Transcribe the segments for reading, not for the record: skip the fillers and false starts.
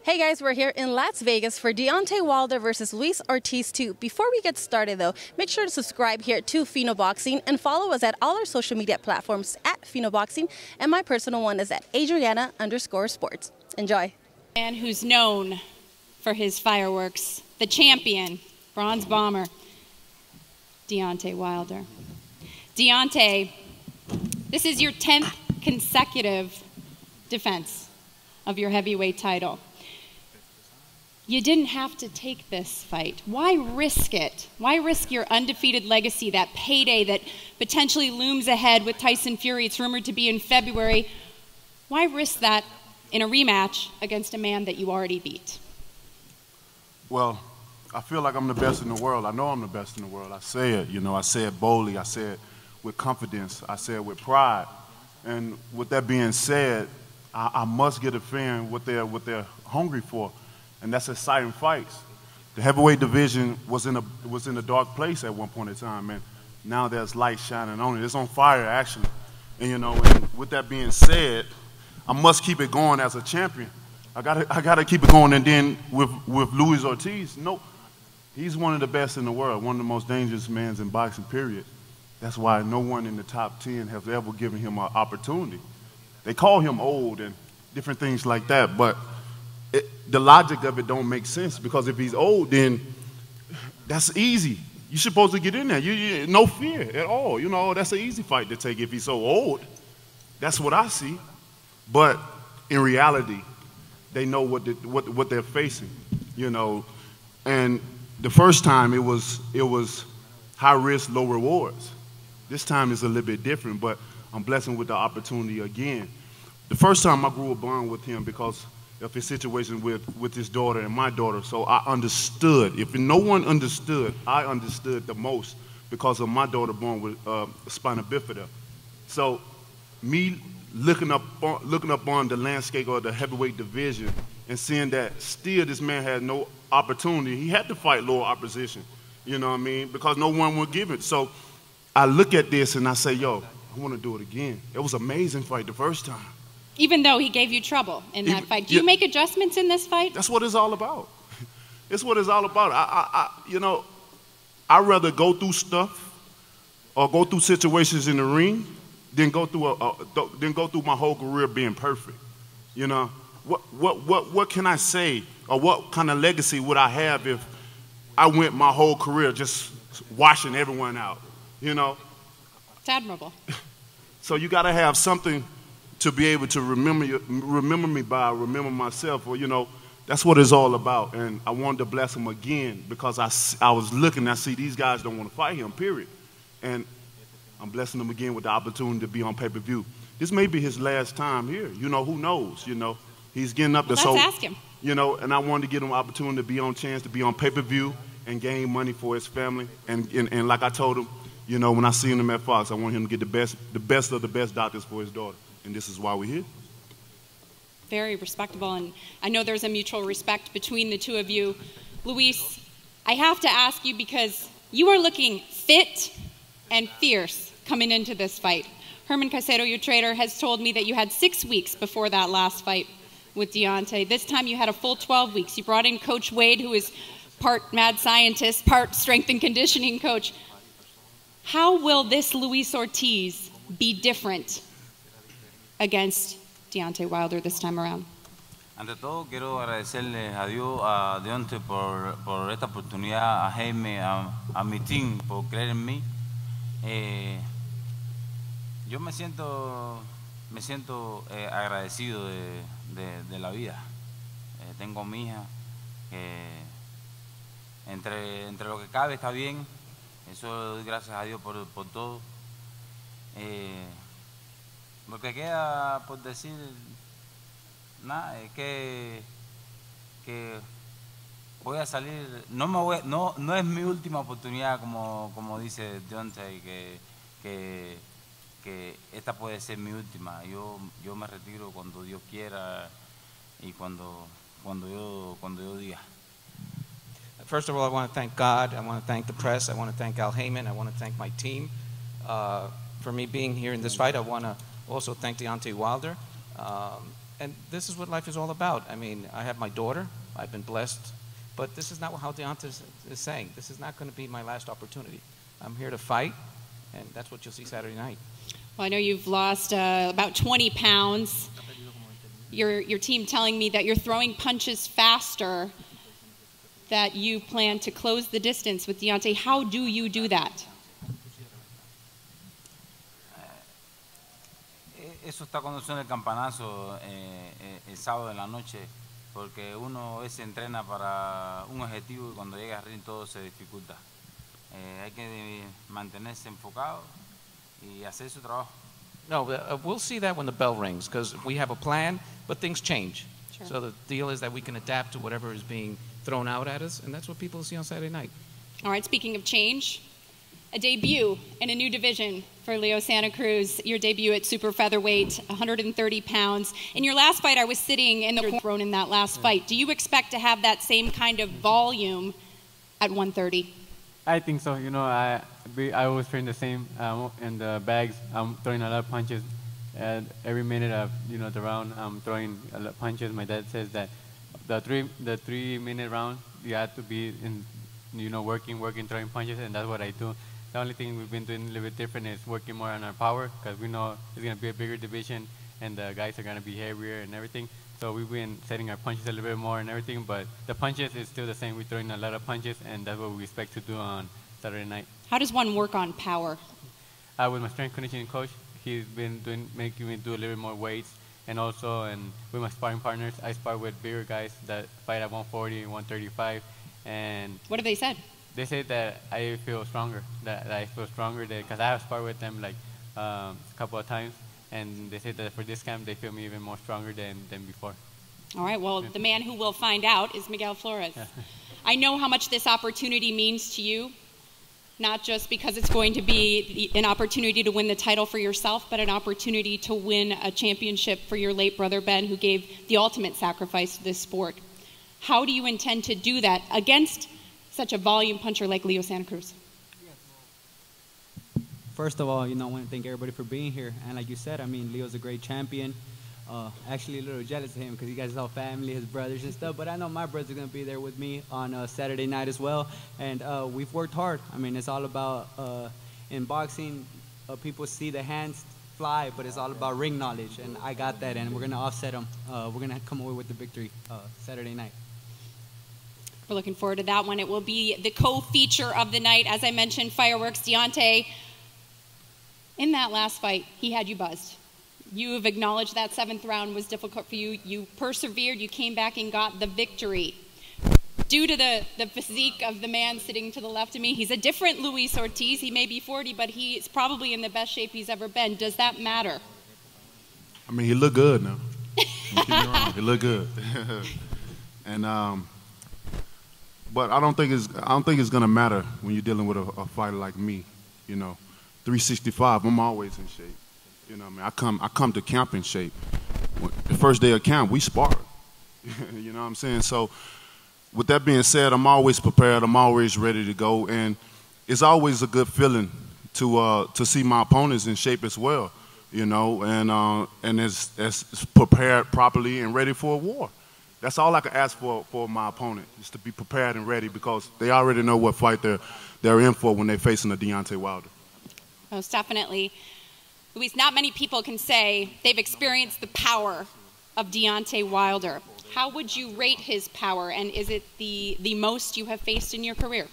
Hey guys, we're here in Las Vegas for Deontay Wilder versus Luis Ortiz 2. Before we get started though, make sure to subscribe here to Phenoboxing and follow us at all our social media platforms at Phenoboxing, and my personal one is at Adriana_sports. Enjoy. Man who's known for his fireworks, the champion, bronze bomber, Deontay Wilder. Deontay, this is your 10th consecutive defense of your heavyweight title. You didn't have to take this fight. Why risk it? Why risk your undefeated legacy, that payday that potentially looms ahead with Tyson Fury? It's rumored to be in February. Why risk that in a rematch against a man that you already beat? Well, I feel like I'm the best in the world. I know I'm the best in the world. I say it, I say it boldly. I say it with confidence. I say it with pride. And with that being said, I must get a fan what they're hungry for, and that's exciting fights. The heavyweight division was in a dark place at one point in time, and now there's light shining on it. It's on fire, actually. And and with that being said, I must keep it going as a champion. I gotta keep it going. And then with Luis Ortiz, he's one of the best in the world, one of the most dangerous men in boxing, period. That's why no one in the top 10 has ever given him an opportunity. They call him old and different things like that, but the logic of it don't make sense, because if he's old, then that's easy. You're supposed to get in there. No fear at all. That's an easy fight to take if he's so old. That's what I see. But in reality, they know what they're facing, And the first time it was high risk, low rewards. This time is a little bit different, but I'm blessed with the opportunity again. The first time I grew a bond with him because of his situation with his daughter and my daughter, so I understood. If no one understood, I understood the most because of my daughter born with spina bifida. So me looking up on the landscape of the heavyweight division and seeing that still this man had no opportunity, he had to fight lower opposition, because no one would give it. So I look at this and I say, yo, I want to do it again. It was an amazing fight the first time. Even though he gave you trouble in that fight. Do you make adjustments in this fight? That's what it's all about. It's what it's all about. I'd rather go through stuff or go through situations in the ring than go through my whole career being perfect. What can I say, or what kind of legacy would I have if I went my whole career just washing everyone out? It's admirable. So you got to have something to be able to remember me by, remember myself, or that's what it's all about. And I wanted to bless him again because I was looking, I see these guys don't want to fight him, period. And I'm blessing him again with the opportunity to be on pay-per-view. This may be his last time here. Who knows? He's getting up there. Let's ask him. And I wanted to give him an opportunity to be on pay-per-view and gain money for his family. And like I told him, when I see him at Fox, I want him to get the best of the best doctors for his daughter. And this is why we're here. Very respectable, and I know there's a mutual respect between the two of you. Luis, I have to ask you, because you are looking fit and fierce coming into this fight. Herman Casero, your trainer, has told me that you had 6 weeks before that last fight with Deontay. This time you had a full 12 weeks. You brought in Coach Wade, who is part mad scientist, part strength and conditioning coach. How will this Luis Ortiz be different against Deontay Wilder this time around? Ante todo, quiero agradecerle a Dios, a Deontay por esta oportunidad, a Jaime, a mi team por creer en mí. Yo me siento agradecido de la vida. Tengo mi hija, que entre lo que cabe está bien. Eso doy gracias a Dios por todo. Lo que queda por decir, nada, es que voy a salir, no es mi última oportunidad, como dice Deontay, que esta puede ser mi última. Yo me retiro cuando Dios quiera y cuando yo diga. First of all, I want to thank God. I want to thank the press. I want to thank Al Heyman. I want to thank my team for me being here in this fight. I want to also thank Deontay Wilder. And this is what life is all about. I mean, I have my daughter. I've been blessed. But this is not how Deontay is saying. This is not going to be my last opportunity. I'm here to fight, and that's what you'll see Saturday night. Well, I know you've lost about 20 pounds. Your team telling me that you're throwing punches faster, that you plan to close the distance with Deontay. How do you do that? Eso está cuando suena el campanazo el sábado en la noche, porque uno a veces entrena para un objetivo y cuando llega al ring todo se dificulta. Hay que mantenerse enfocado y hacer su trabajo. No, we'll see that when the bell rings, because we have a plan, but things change. Sure. So the deal is that we can adapt to whatever is being thrown out at us, and that's what people see on Saturday night. All right, speaking of change, a debut in a new division for Leo Santa Cruz, your debut at super featherweight, 130 pounds. In your last fight, I was sitting in the corner thrown in that last fight. Do you expect to have that same kind of volume at 130? I think so. You know, I always train the same in the bags. I'm throwing a lot of punches. And every minute of the round, I'm throwing a lot of punches. My dad says that the 3-minute round, you have to be in, working, throwing punches, and that's what I do. The only thing we've been doing a little bit different is working more on our power, because we know it's going to be a bigger division, and the guys are going to be heavier and everything. So we've been setting our punches a little bit more and everything, but the punches is still the same. We're throwing a lot of punches, and that's what we expect to do on Saturday night. How does one work on power? With my strength conditioning coach, he's been making me do a little bit more weights, and also with my sparring partners, I spar with bigger guys that fight at 140, 135, and What have they said? they say that I feel stronger, because I have sparred with them like a couple of times. And they say that for this camp, they feel me even more stronger than before. All right, well, the man who will find out is Miguel Flores. I know how much this opportunity means to you, not just because it's going to be an opportunity to win the title for yourself, but an opportunity to win a championship for your late brother, Ben, who gave the ultimate sacrifice to this sport. How do you intend to do that against such a volume puncher like Leo Santa Cruz? First of all, I want to thank everybody for being here. And like you said, I mean, Leo's a great champion. Actually, a little jealous of him because he got his whole family, his brothers and stuff. But I know my brothers are going to be there with me on Saturday night as well. And we've worked hard. I mean, it's all about, in boxing, people see the hands fly, but it's all about ring knowledge. And I got that, and we're going to offset them. We're going to come away with the victory Saturday night. We're looking forward to that one. It will be the co-feature of the night. As I mentioned, fireworks. Deontay, in that last fight, he had you buzzed. You have acknowledged that 7th round was difficult for you. You persevered. You came back and got the victory. Due to the physique of the man sitting to the left of me, he's a different Luis Ortiz. He may be 40, but he's probably in the best shape he's ever been. Does that matter? I mean, he looked good now. Don't get me wrong, he looked good. And but I don't think it's gonna matter when you're dealing with a fighter like me. 365, I'm always in shape. I mean, I come to camp in shape. The first day of camp, we sparred. You know what I'm saying? So with that being said, I'm always prepared. I'm always ready to go. And it's always a good feeling to see my opponents in shape as well, and as prepared properly and ready for a war. That's all I can ask for my opponent, is to be prepared and ready, because they already know what fight they're in for when they're facing a Deontay Wilder. Most definitely. Luis, not many people can say they've experienced the power of Deontay Wilder. How would you rate his power, and is it the most you have faced in your career?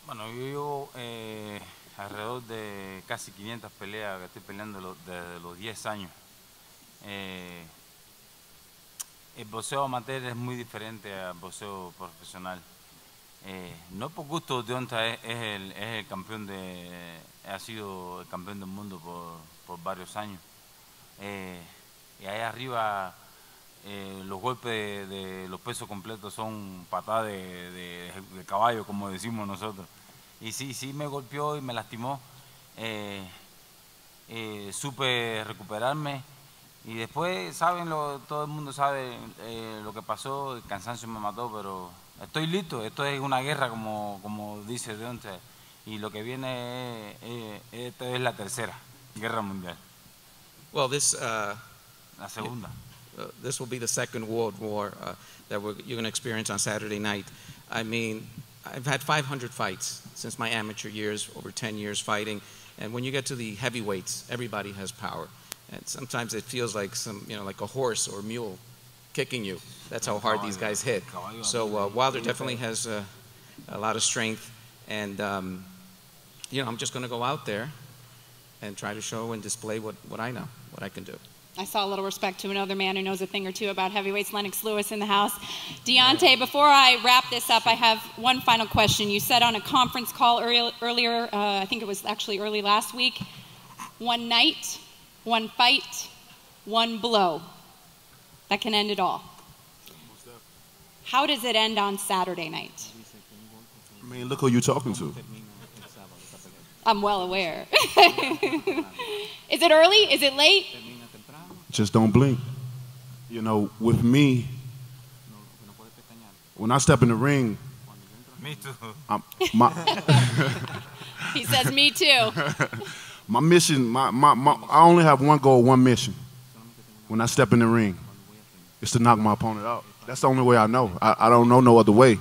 Bueno, yo llevo alrededor de casi 500 peleas que estoy peleando desde los 10 años. El boxeo amateur es muy diferente al boxeo profesional. No por gusto, Deontay es el campeón ha sido el campeón del mundo por varios años. Y ahí arriba los golpes de los pesos completos son patadas de caballo, como decimos nosotros. Y sí me golpeó y me lastimó. Supe recuperarme. Y después, todo el mundo sabe lo que pasó, el cansancio me mató, pero estoy listo. Esto es una guerra, como dice Deontay, y lo que viene esta es la tercera. Guerra Mundial. Well, this La segunda. this will be the Second World War that you're going to experience on Saturday night. I mean, I've had 500 fights since my amateur years, over 10 years fighting. And when you get to the heavyweights, everybody has power. And sometimes it feels like like a horse or a mule kicking you. That's how hard these guys hit. So Wilder definitely has a lot of strength. And, I'm just going to go out there and try to show and display what I know, what I can do. I saw a little respect to another man who knows a thing or two about heavyweights, Lennox Lewis in the house. Deontay, before I wrap this up, I have one final question. You said on a conference call earlier, I think it was actually early last week, one night, one fight, one blow. That can end it all. How does it end on Saturday night? I mean, look who you're talking to. I'm well aware. Is it early? Is it late? Just don't blink. With me, when I step in the ring, Me too. He says, me too. my mission, I only have one goal, one mission. When I step in the ring, it's to knock my opponent out. That's the only way I know. I don't know no other way.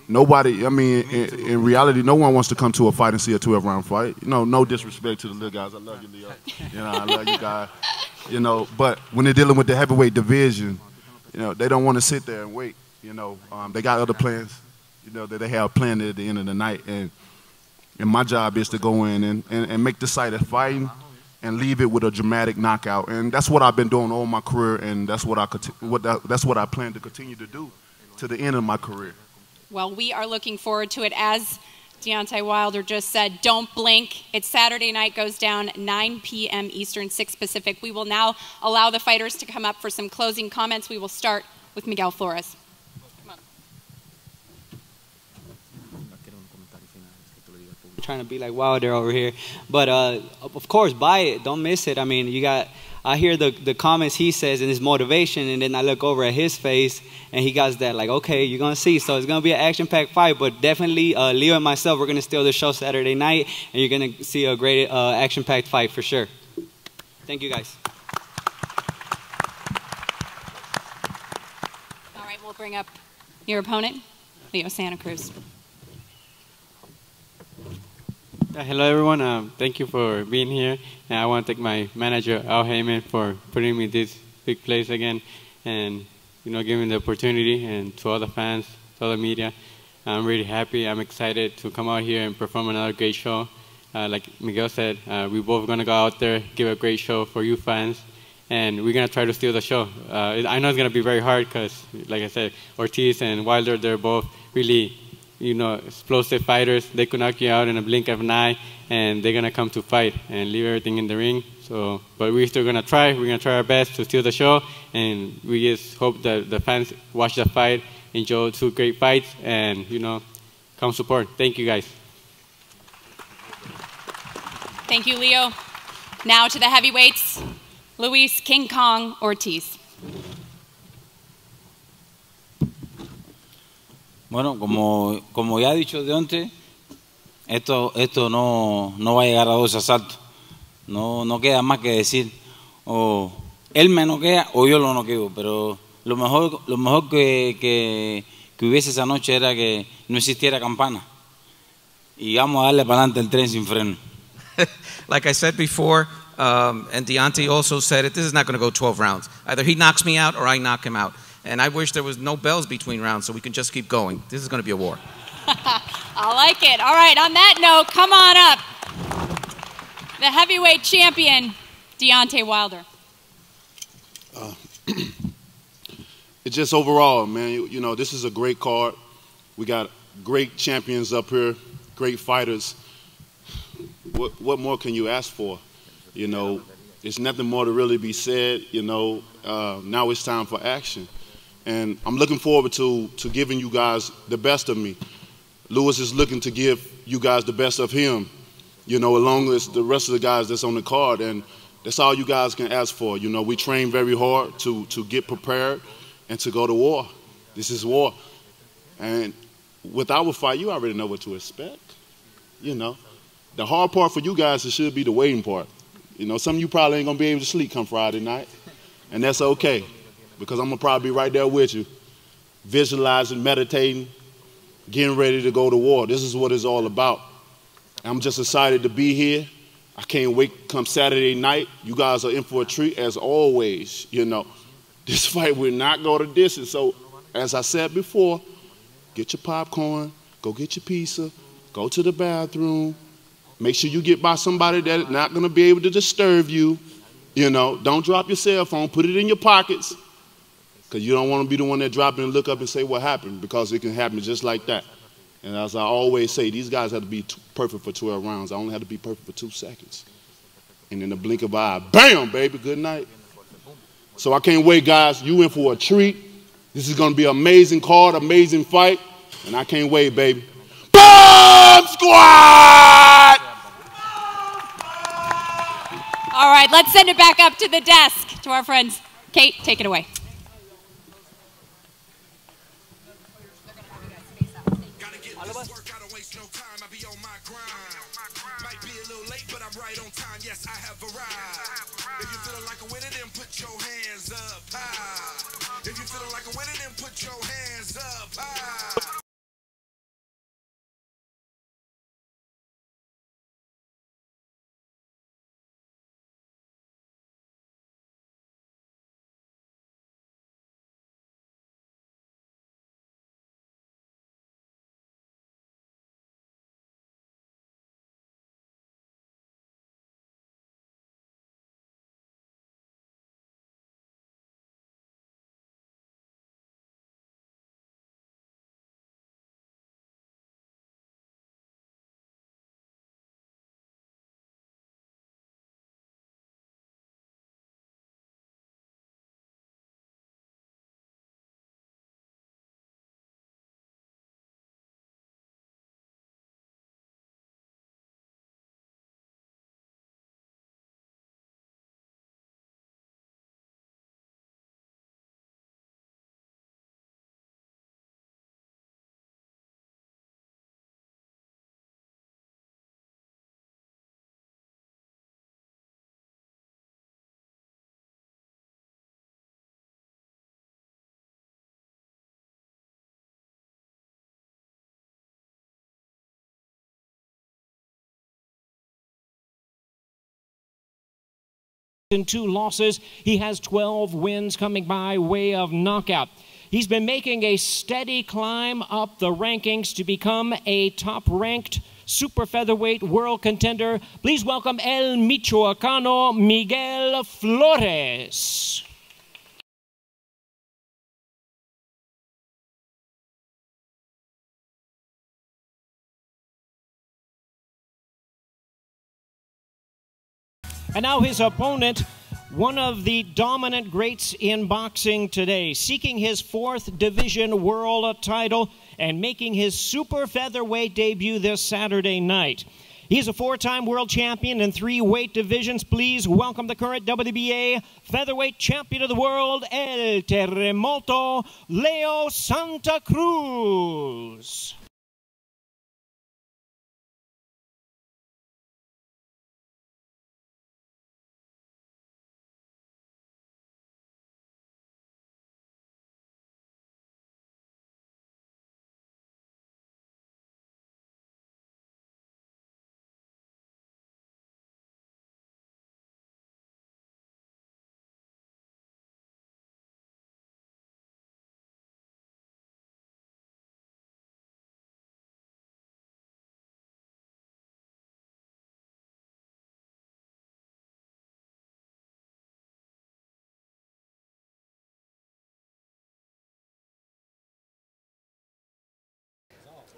Nobody, in reality, no one wants to come to a fight and see a 12-round fight. No disrespect to the little guys. I love you, Leo. I love you guys. But when they're dealing with the heavyweight division, they don't want to sit there and wait. They got other plans, that they have planned at the end of the night. And my job is to go in and make the sight of fighting and leave it with a dramatic knockout. And that's what I've been doing all my career, and that's what I plan to continue to do to the end of my career. Well, we are looking forward to it. As Deontay Wilder just said, don't blink. It's Saturday night, goes down 9 p.m. Eastern, 6 Pacific. We will now allow the fighters to come up for some closing comments. We will start with Miguel Flores. Trying to be like Wilder over here, but of course, buy it, don't miss it. I mean, I hear the comments he says and his motivation, and then I look over at his face and he got that like, okay, you're gonna see. So it's gonna be an action-packed fight, but definitely Leo and myself, we're gonna steal the show Saturday night, and you're gonna see a great action-packed fight for sure. Thank you, guys. All right, we'll bring up your opponent, Leo Santa Cruz. Hello, everyone. Thank you for being here. And I want to thank my manager, Al Heyman, for putting me in this big place again and, giving me the opportunity. And to all the fans, to all the media, I'm really happy. I'm excited to come out here and perform another great show. Like Miguel said, we're both going to go out there, give a great show for you fans, and we're going to try to steal the show. I know it's going to be very hard because, like I said, Ortiz and Wilder, they're both really explosive fighters. They could knock you out in a blink of an eye, and they're going to come to fight and leave everything in the ring. But we're still going to try. We're going to try our best to steal the show, and we just hope that the fans watch the fight, enjoy 2 great fights, and, come support. Thank you, guys. Thank you, Leo. Now to the heavyweights, Luis King Kong Ortiz. Bueno, como ya ha dicho Deontay, esto no va a llegar a 2 asaltos. No queda más que decir. O él me noquea o yo lo noqueo. Pero lo mejor que hubiese esa noche era que no existiera campana. Y vamos a darle para adelante el tren sin freno. Like I said before, and Deontay also said it, this is not going to go 12 rounds. Either he knocks me out or I knock him out. And I wish there was no bells between rounds so we can just keep going. This is going to be a war. I like it. All right, on that note, come on up. The heavyweight champion, Deontay Wilder. It's just overall, man, this is a great card. We got great champions up here, great fighters. What more can you ask for? There's nothing more to really be said. Now it's time for action. And I'm looking forward to giving you guys the best of me. Lewis is looking to give you guys the best of him, along with the rest of the guys that's on the card. And that's all you guys can ask for. We train very hard to get prepared and to go to war. This is war. And with our fight, you already know what to expect. The hard part for you guys, it should be the waiting part. You know, some of you probably ain't going to be able to sleep come Friday night, and that's okay, because I'm going to probably be right there with you, visualizing, meditating, getting ready to go to war. This is what it's all about. I'm just excited to be here. I can't wait come Saturday night. You guys are in for a treat as always. You know, this fight will not go the distance. So, as I said before, get your popcorn, go get your pizza, go to the bathroom. Make sure you get by somebody that's not going to be able to disturb you. You know, don't drop your cell phone. Put it in your pockets, because you don't want to be the one that drop it and look up and say what happened, because it can happen just like that. And as I always say, these guys have to be perfect for 12 rounds. I only have to be perfect for 2 seconds. And in the blink of an eye, bam, baby, good night. So I can't wait, guys. You in for a treat. This is going to be an amazing card, amazing fight. And I can't wait, baby. Bomb Squad! All right, let's send it back up to the desk to our friends. Kate, take it away. Yes, I have arrived. If you're feeling like a winner, then put your hands up high. If you're feeling like a winner, then put your hands up high. And 2 losses. He has 12 wins coming by way of knockout. He's been making a steady climb up the rankings to become a top-ranked super featherweight world contender. Please welcome El Michoacano Miguel Flores. And now his opponent, one of the dominant greats in boxing today, seeking his 4th division world title and making his super featherweight debut this Saturday night. He's a 4-time world champion in 3 weight divisions. Please welcome the current WBA featherweight champion of the world, El Terremoto, Leo Santa Cruz.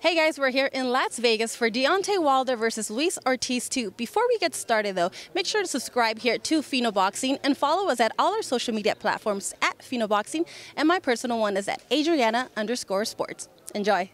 Hey guys, we're here in Las Vegas for Deontay Wilder versus Luis Ortiz 2. Before we get started though, make sure to subscribe here to Phenoboxing and follow us at all our social media platforms at Phenoboxing, and my personal one is at Adriana_sports. Enjoy.